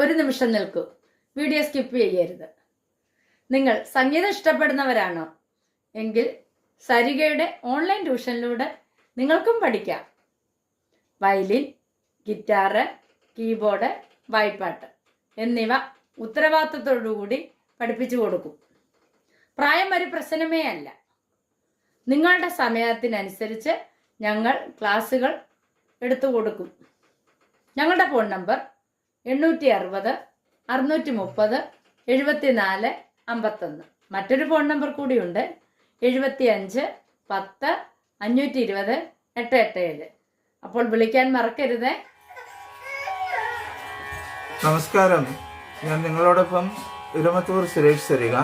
ഒരു നിമിഷം നിൽക്കൂ. വീഡിയോ സ്കിപ്പ് ചെയ്യരുത്. നിങ്ങൾ സംഗീതം ഇഷ്ടപ്പെടുന്നവരാണോ എങ്കിൽ സരിഗയുടെ ഓൺലൈൻ ട്യൂഷനിലൂടെ നിങ്ങൾക്കും പഠിക്കാം. വയലിൻ, ഗിറ്റാറ്, കീബോർഡ്, വായ്പ്പാട്ട് എന്നിവ ഉത്തരവാദിത്തത്തോടുകൂടി പഠിപ്പിച്ചു കൊടുക്കും. പ്രായം ഒരു പ്രശ്നമേ അല്ല. നിങ്ങളുടെ സമയത്തിനനുസരിച്ച് ഞങ്ങൾ ക്ലാസ്സുകൾ എടുത്തു കൊടുക്കും. ഞങ്ങളുടെ ഫോൺ നമ്പർ 860 630 74 51. മറ്റൊരു ഫോൺ നമ്പർ കൂടിയുണ്ട്, 75 10 520 887. അപ്പോൾ വിളിക്കാൻ മറക്കരുത്. നമസ്കാരം, ഞാൻ നിങ്ങളോടൊപ്പം ഇരമത്തൂർ സുരേഷ് സരിക.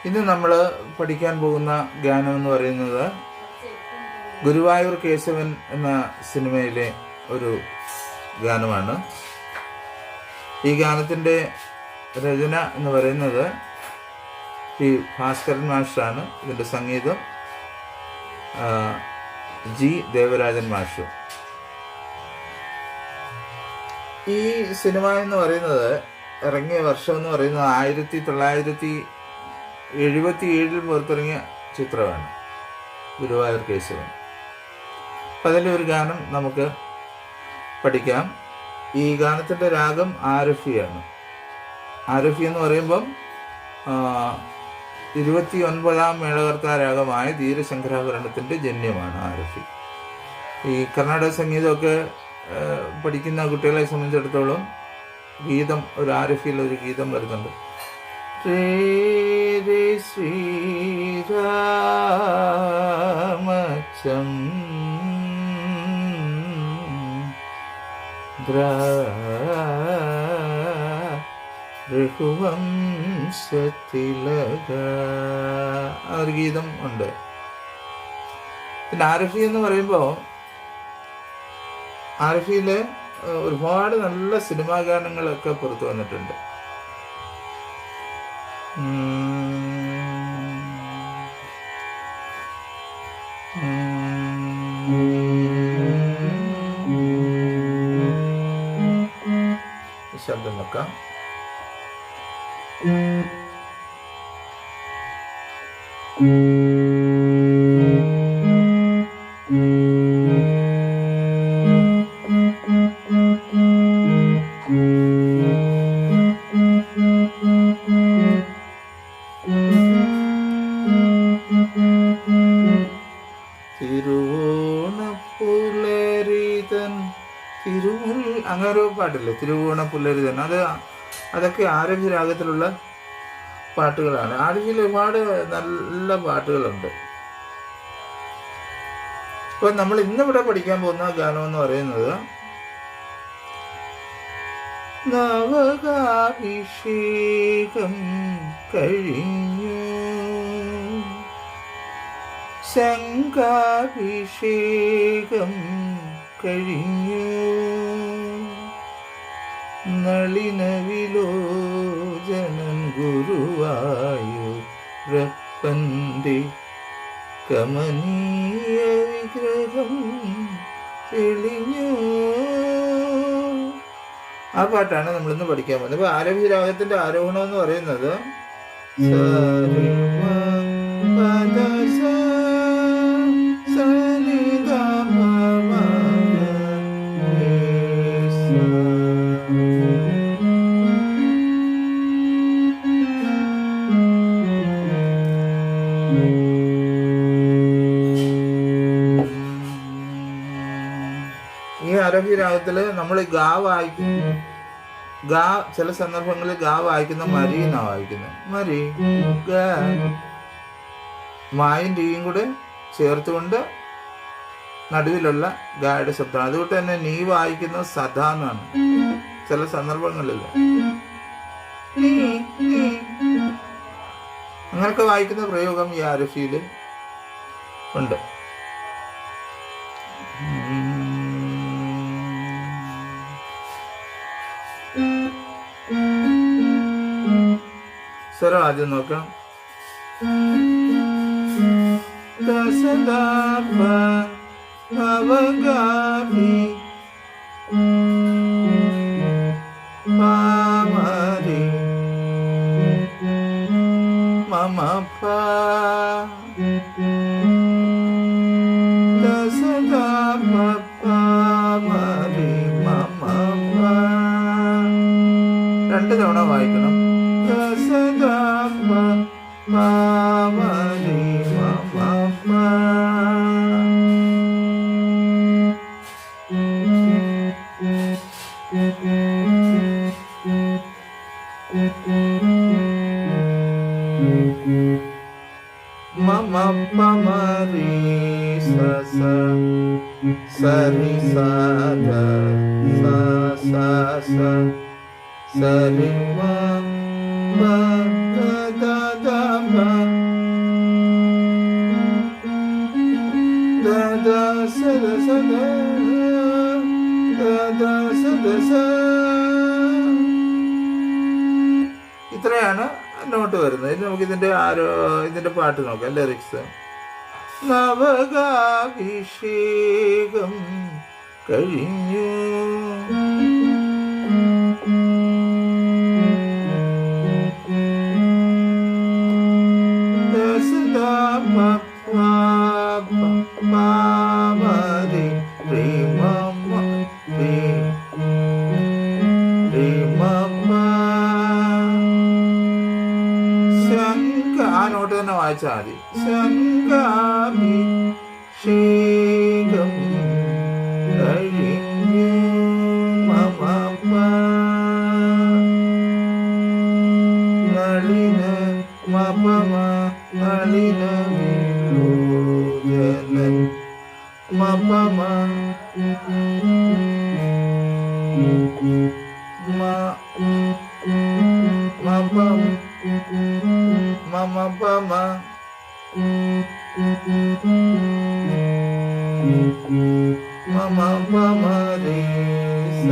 ഇന്ന് നമ്മൾ പഠിക്കാൻ പോകുന്ന ഗാനം എന്ന് പറയുന്നത് ഗുരുവായൂർ കേശവൻ എന്ന സിനിമയിലെ ഒരു ഗാനമാണ്. ഈ ഗാനത്തിൻ്റെ രചന എന്ന് പറയുന്നത് പി ഭാസ്കരൻ മാഷാണ്. ഇതിൻ്റെ സംഗീതം ജി ദേവരാജൻ മാഷു. ഈ സിനിമ എന്ന് പറയുന്നത് ഇറങ്ങിയ വർഷം എന്ന് പറയുന്നത് 1977 പുറത്തിറങ്ങിയ ചിത്രമാണ് ഗുരുവായൂർ കേശവൻ. അപ്പം അതിൻ്റെ ഒരു ഗാനം നമുക്ക് പഠിക്കാം. ഈ ഗാനത്തിൻ്റെ രാഗം ആരഫിയാണ്. ആരഫി എന്ന് പറയുമ്പം 29ാം മേളകർത്താ രാഗമായ ധീരശങ്കരാഭരണത്തിൻ്റെ ജന്യമാണ് ആരഫി. ഈ കർണാടക സംഗീതമൊക്കെ പഠിക്കുന്ന കുട്ടികളെ സംബന്ധിച്ചിടത്തോളം ഗീതം, ഒരു ആരഫിയിൽ ഒരു ഗീതം വരുന്നുണ്ട്. രേ ശ്രീരാമചന്ദ്ര രഘുവംശതിലക, ആ ഒരു ഗീതം ഉണ്ട്. പിന്നെ ആരഫി എന്ന് പറയുമ്പോൾ ആരഫിയിൽ ഒരുപാട് നല്ല സിനിമാ ഗാനങ്ങളൊക്കെ പുറത്തു വന്നിട്ടുണ്ട്. ശബ്ദം നോക്കാം. തിരുവോണപ്പുലരിതൻ തിരുമുൽ, അങ്ങനെ ഒരു പാട്ടില്ലേ, തിരുവോണപ്പുലരിതൻ. അതൊക്കെ ആരഫി രാഗത്തിലുള്ള പാട്ടുകളാണ്. ആരഫിയിൽ ഒരുപാട് നല്ല പാട്ടുകളുണ്ട്. ഇപ്പം നമ്മൾ ഇന്നിവിടെ പഠിക്കാൻ പോകുന്ന ഗാനം എന്ന് പറയുന്നത് നവകാഭിഷേകം കഴിഞ്ഞു, ശംഖാഭിഷേകം കഴിഞ്ഞു, നളിനവിലോചനൻ ഗുരുവായൂരപ്പൻ്റെ കമനീയ വിഗ്രഹം തെളിഞ്ഞു. ആ പാട്ടാണ് നമ്മളിന്ന് പഠിക്കാൻ പോകുന്നത്. ഇപ്പൊ ആരവി രാഗത്തിന്റെ ആരോഹണം എന്ന് പറയുന്നത് ഈ ആരഫി രാഗത്തില് നമ്മൾ ഗാ വായിക്കും. ഗാ ചില സന്ദർഭങ്ങളിൽ ഗാ വായിക്കുന്ന മരി എന്നാ വായിക്കുന്നത്. മരി ഗാ, മായും ടീയും കൂടെ ചേർത്തുകൊണ്ട് നടുവിലുള്ള ഗായുടെ ശബ്ദമാണ്. അതുകൊണ്ട് തന്നെ നീ വായിക്കുന്നത് സദാ എന്നാണ് ചില സന്ദർഭങ്ങളിൽ. അങ്ങനൊക്കെ വായിക്കുന്ന പ്രയോഗം ഈ ആരഫിയിൽ ഉണ്ട്. സ്വരം ആദ്യം നോക്കാം. അവഗാമി 2 തവണ വായിക്കണം. മമ പമരി സസ സരി സദ സ സ സരി മ പ ദ ദ പ ദ ദ സ ദ സ ദ ദ സ ദ സ. ഇത്രയാണ് നോട്ട് വരുന്നത്. ഇനി നമുക്ക് ഇതിന്റെ പാട്ട് നോക്കാം. ലിറിക്സ്. നവകാഭിഷേകം കഴിഞ്ഞു ആ നോട്ട് തന്നെ വായിച്ചാൽ മതി. ശങ്കാഭിഷേകം കഴിഞ്ഞു മമ നളിന മപമ നളിന വിലോചനൻ മപമ മപം മമ പമ മമ പമ രേ സ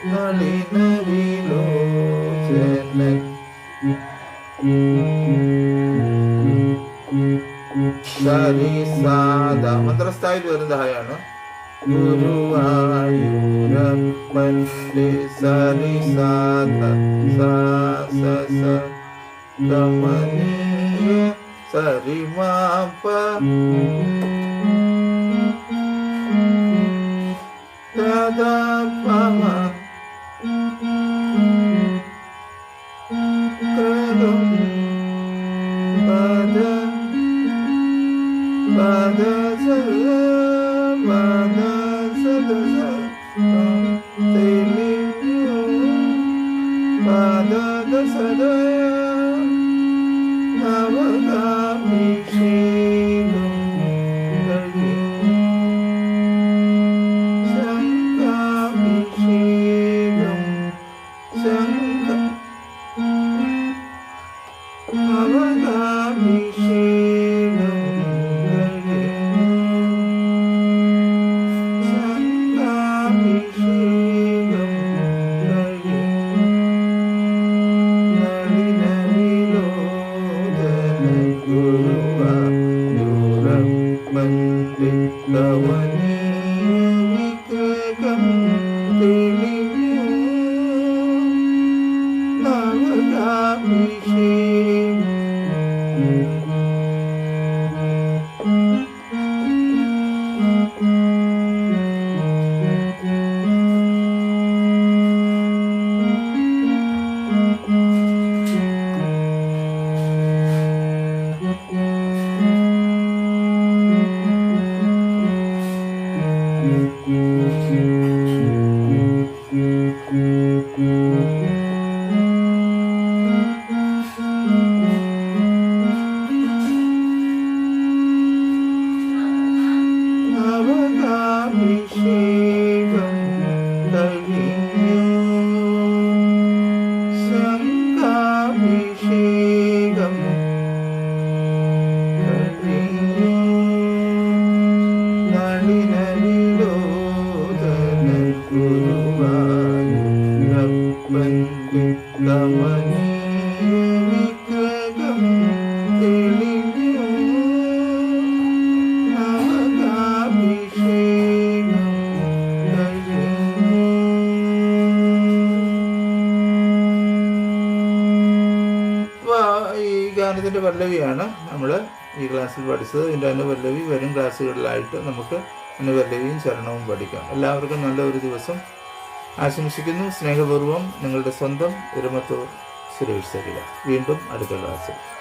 നളിന വിലോചനൻ. സരി സാദ മന്ത്രസ്ഥായിൽ വരുന്ന ഹായാണ്. ഗുരുവായൂരപ്പന്റെ സരി സാദ സ സ സ ഗമനീയ സരി മാപ ദദ പമ കൃതം പദ പദ സ പദ സ ദ സ തെളിഞ്ഞു പദ ദ സ ദ നവകാഭിഷേകം കഴിഞ്ഞു ശങ്കാഭിഷേകം നവകാഭിഷേകം കഴിഞ്ഞു ശങ്കാഭിഷേകം കഴിഞ്ഞു നളിന വിലോചന ഗുരുവായൂരപ്പന്റെ കമനീയ വിഗ്രഹം തെളിഞ്ഞു നവകാഭിഷേകം. നവകാഭിഷേകം കഴിഞ്ഞു ശങ്കാഭിഷേകം കഴിഞ്ഞു നളിന വിലോചന ഗുരുവായൂരപ്പന്റെ കമനീയ വിഗ്രഹം തെളിഞ്ഞു നവകാഭിഷേകം കഴിഞ്ഞു. ഈ ഗാനത്തിൻ്റെ പല്ലവിയാണ് നമ്മൾ ഈ ക്ലാസ്സിൽ പഠിച്ചത്. ഇതിൻ്റെ അനുപല്ലവി വരും ക്ലാസ്സുകളിലായിട്ട് നമുക്ക് അനുപല്ലവിയും ചരണവും പഠിക്കാം. എല്ലാവർക്കും നല്ല ഒരു ദിവസം ആശംസിക്കുന്നു. സ്നേഹപൂർവ്വം നിങ്ങളുടെ സ്വന്തം ഇരമത്തൂർ സുരേഷ് സരിക. വീണ്ടും അടുത്ത ക്ലാസ്സിൽ.